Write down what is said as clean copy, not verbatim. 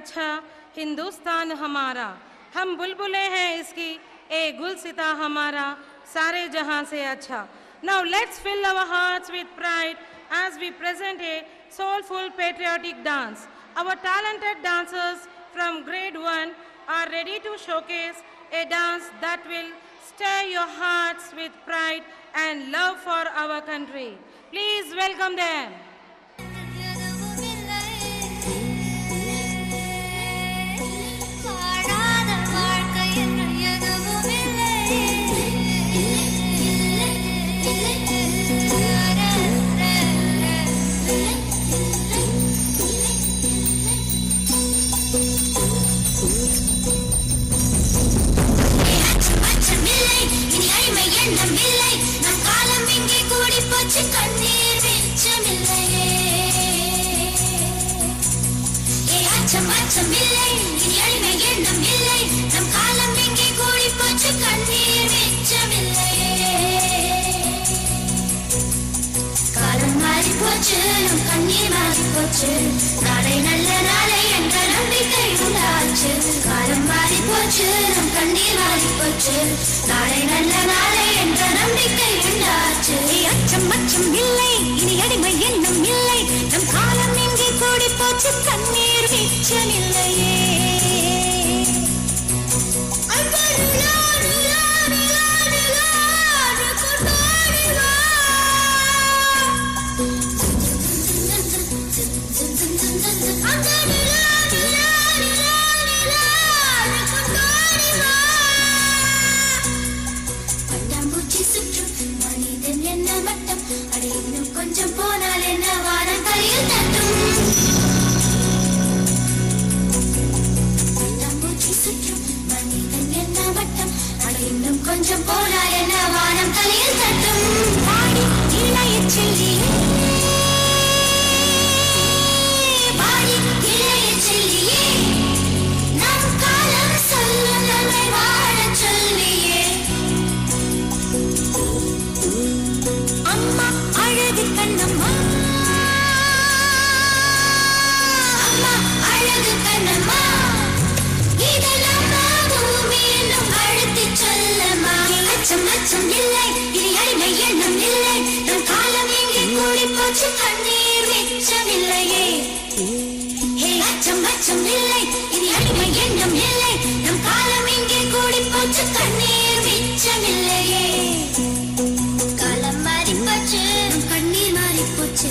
अच्छा हिंदुस्तान हमारा, हम बुलबुलें हैं इसकी, ए गुलसिता हमारा, सारे जहां से अच्छा. Now let's fill our hearts with pride as we present a soulful patriotic dance. Our talented dancers from grade 1 are ready to showcase a dance that will stir your hearts with pride and love for our country. Please welcome them. நாளை நல்ல நாளை என்ற நம்பிக்கை உண்டாச்சு. காலம் மாறி போச்சு, நம் கண்ணீர் மாறி போச்சு. நாளை நல்ல நாளை என்ற நம்பிக்கை உண்டாச்சு. அச்சம் அச்சம் இல்லை, இனி அடிமை எண்ணம் இல்லை. நம் காலம் இங்கே கூடி போச்சு, கண்ணீர் மிச்சமில்லையே. கொஞ்சம் போனால் என்ன வானம் கையில் தட்டும். பட்டாம்பூச்சி சுற்றும் மனிதன் என்ன வட்டம், அட இன்னும் கொஞ்சம் போனால் என்ன வானம் கையில் தட்டும். பாடி இளைய செல்லியே, பாடி இளைய செல்லியே, நம் காலம் சொல்லும் நம்மை வாழ சொல்லியே. அம்மா அழகு கண்ணம்மா, அம்மா அழகு கண்ணம்மா, இதெல்லாம் பூமி என்னும் அழுத்தி சொல்லம்மா. அச்சம் அச்சம் இல்லை, இனி அடிமை எண்ணம் இல்லை. நம் காலம் இங்கே கூடி போச்சு, கண்ணீர் மிச்சமில்லையே. அச்சம் அச்சம் இல்லை, இனி அடிமை எண்ணம் இல்லை. நம் காலம் இங்கே கூடி போச்சு, கண்ணீர் மிச்சமில்லையே. காலம் மாறி போச்சு, நம் கண்ணீர் மாறி போச்சு.